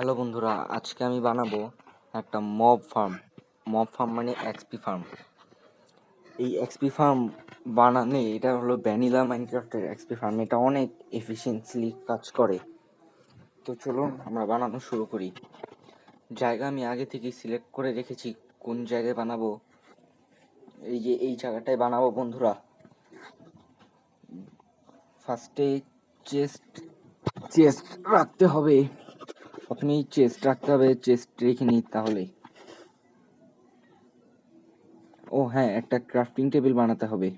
Hello বন্ধুরা, আজকে আমি বানাবো একটা মব ফার্ম। মব ফার্ম মানে এক্সপি ফার্ম। এই এক্সপি ফার্ম বানালে, এটা হলো ভ্যানিলা মাইনক্রাফটের এক্সপি ফার্ম। এটা অনেক এফিসিয়েন্টলি কাজ করে। তো চলুন আমরা বানানো শুরু করি। জায়গা আমি আগে থেকেই সিলেক্ট করে রেখেছি কোন জায়গায় বানাবো। এই যে এই জায়গাটায় বানাবো বন্ধুরা। ফার্স্টে চেস্ট রাখতে হবে। প্রথমেই চেস্ট রাখতে হবে। চেস্ট রেখে নিই তাহলে। ও হ্যাঁ, একটা ক্রাফটিং টেবিল বানাতে হবে।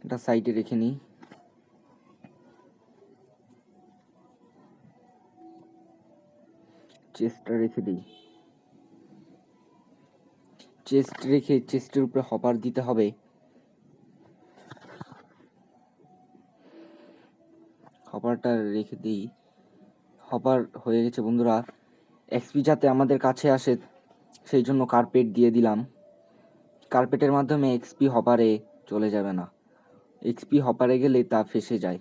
এটা সাইডে রেখে নিই। চেস্টটা রেখে দিই। চেস্ট রেখে চেস্টের উপরে হপার দিতে হবে। হপারটা রেখে দিই। হপার হয়ে গেছে বন্ধুরা। এক্সপি যাতে আমাদের কাছে আসে সেই জন্য কার্পেট দিয়ে দিলাম। কার্পেটের মাধ্যমে এক্সপি হপারে চলে যাবে না। এক্সপি হপারে গেলে তা ফেসে যায়।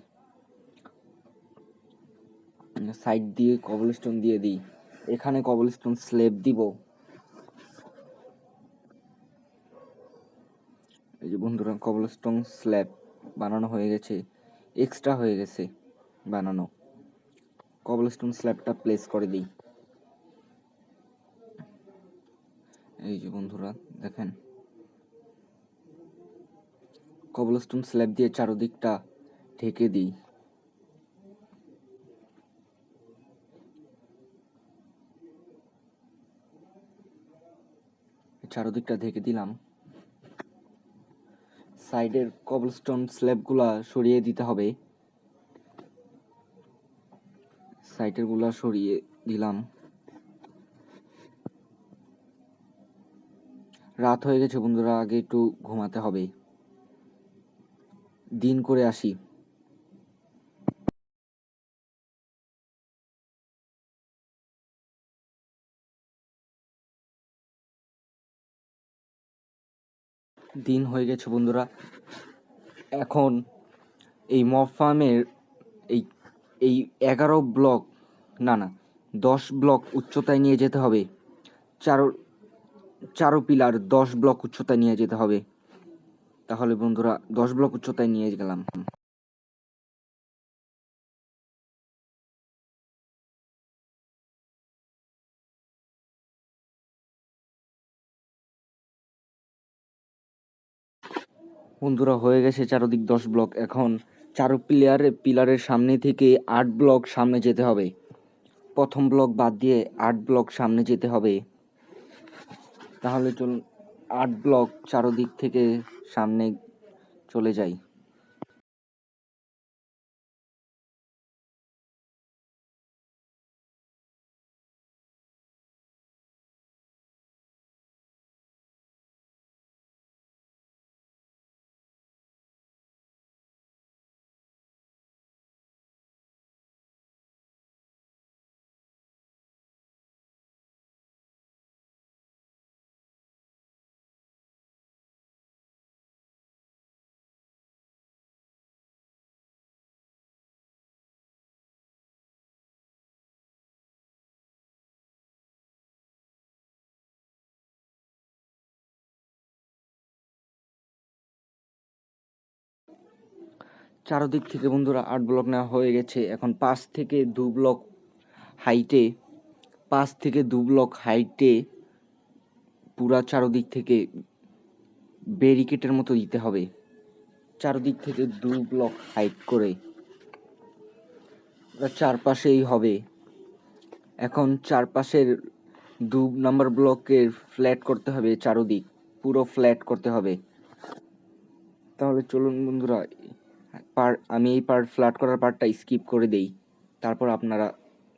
সাইড দিয়ে কবলস্টোন দিয়ে দিই। এখানে কবলস্টোন স্ল্যাব দিব। এই যে বন্ধুরা, কবলস্টোন স্ল্যাব বানানো হয়ে গেছে। এক্সট্রা হয়ে গেছে বানানো। কবলস্টোন স্ল্যাবটা প্লেস করে দিই। এই যে বন্ধুরা দেখেন, কবলস্টোন স্ল্যাব দিয়ে চারদিকটা ঢেকে দিই। চারদিকটা ঢেকে দিলাম। সাইডের কবলস্টোন স্ল্যাবগুলা সরিয়ে দিতে হবে। সাইডের গুলা সরিয়ে দিলাম। রাত হয়ে গেছে বন্ধুরা, আগে একটু ঘুমাতে হবে। দিন করে আসি। দিন হয়ে গেছে বন্ধুরা। এখন এই মব ফার্মের এই এই 11 ব্লক না 10 ব্লক উচ্চতায় নিয়ে যেতে হবে। চারো পিলার 10 ব্লক উচ্চতায় নিয়ে যেতে হবে। তাহলে বন্ধুরা 10 ব্লক উচ্চতায় নিয়ে গেলাম। বন্ধুরা হয়ে গেছে চারদিক 10 ব্লক। এখন চারো পিলারের সামনে থেকে 8 ব্লক সামনে যেতে হবে। প্রথম ব্লক বাদ দিয়ে 8 ব্লক সামনে যেতে হবে। তাহলে চলুন 8 ব্লক চারদিক থেকে সামনে চলে যাই। চারদিক থেকে বন্ধুরা 8 ব্লক নেওয়া হয়ে গেছে। এখন 5 থেকে 2 ব্লক হাইটে 5 থেকে 2 ব্লক হাইটে পুরা চারদিক থেকে ব্যারিকেডের মতো দিতে হবে। চারদিক থেকে 2 ব্লক হাইট করে চারপাশেই হবে। এখন চারপাশের 2 নাম্বার ব্লকের ফ্ল্যাট করতে হবে। চারদিক পুরো ফ্ল্যাট করতে হবে। তাহলে চলুন বন্ধুরা, আমি এই ফ্ল্যাট করার পার্টটা স্কিপ করে দেই, তারপর আপনারা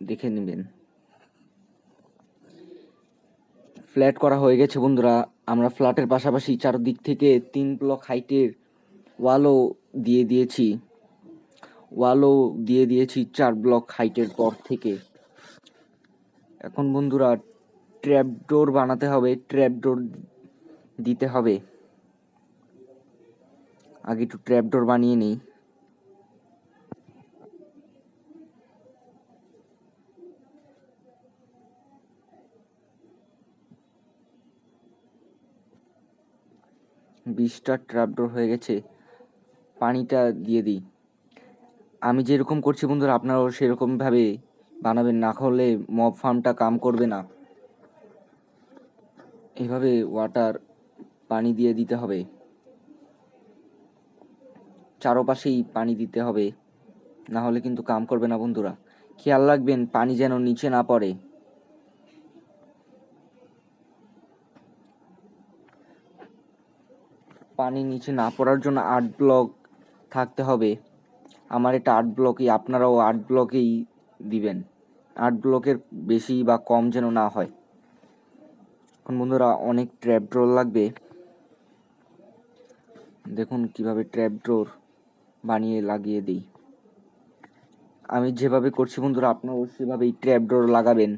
দেখে নেবেন। ফ্ল্যাট করা হয়ে গেছে বন্ধুরা। আমরা ফ্ল্যাটের পাশাপাশি চারদিক থেকে 3 ব্লক হাইটের ওয়ালও দিয়ে দিয়েছি। 4 ব্লক হাইটের পর থেকে। এখন বন্ধুরা ট্র্যাপ ডোর বানাতে হবে। ট্র্যাপ ডোর দিতে হবে। আগে একটু ট্র্যাপ ডোর বানিয়ে নিই। 20টা ট্র্যাপডোর হয়ে গেছে। পানিটা দিয়ে দিই। আমি যেরকম করছি বন্ধুরা আপনারাও সেরকমভাবে বানাবেন, না হলে মব ফার্মটা কাম করবে না। এইভাবে ওয়াটার পানি দিয়ে দিতে হবে, চারপাশেই পানি দিতে হবে, না হলে কিন্তু কাম করবে না বন্ধুরা। খেয়াল রাখবেন পানি যেন নিচে না পড়ে। পানি নিচে না পড়ার জন্য 8 ব্লক থাকতে হবে। আমার এটা 8 ব্লকই, আপনারাও 8 ব্লকেই দিবেন। 8 ব্লকের বেশি বা কম যেন না হয়। এখন বন্ধুরা অনেক ট্র্যাপডোর লাগবে। দেখুন কিভাবে ট্র্যাপডোর বানিয়ে লাগিয়ে দিই। আমি যেভাবে করছি বন্ধুরা আপনারাও সেভাবেই ট্র্যাপডোর লাগাবেন।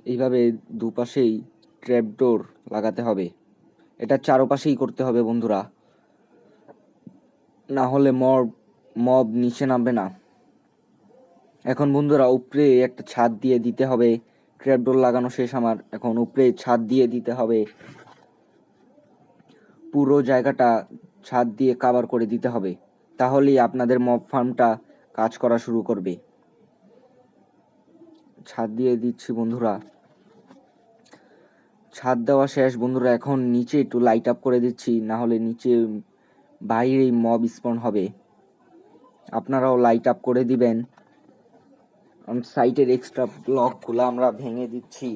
এইভাবে দুপাশেই ট্র্যাপডোর লাগাতে হবে। এটা চারপাশেই করতে হবে বন্ধুরা, না হলে মব নিচে নামবে না। এখন বন্ধুরা উপরে একটা ছাদ দিয়ে দিতে হবে। ট্র্যাপডোর লাগানো শেষ আমার, এখন উপরে ছাদ দিয়ে দিতে হবে। পুরো জায়গাটা ছাদ দিয়ে কভার করে দিতে হবে, তাহলেই আপনাদের মব ফার্মটা কাজ করা শুরু করবে। ছাদ দিয়ে দিচ্ছি বন্ধুরা। ছাদ দেওয়া শেষ বন্ধুরা। এখন নিচে একটু লাইট আপ করে দিচ্ছি, না হলে নিচে বাইরেই মব স্পন হবে। আপনারাও লাইট আপ করে দিবেন। সাইটের এক্সট্রা ব্লকগুলো আমরা ভেঙে দিচ্ছি।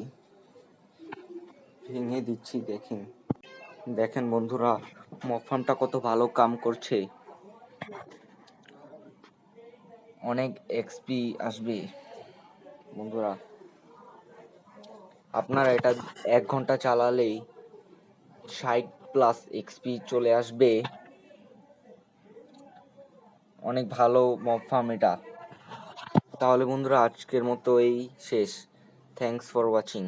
দেখেন বন্ধুরা মব ফার্মটা কত ভালো কাম করছে। অনেক এক্সপি আসবে বন্ধুরা। আপনারা এটা 1 ঘন্টা চালালেই 60+ এক্সপি চলে আসবে। অনেক ভালো মব ফার্ম এটা। তাহলে বন্ধুরা আজকের মতো এই শেষ। Thanks for watching.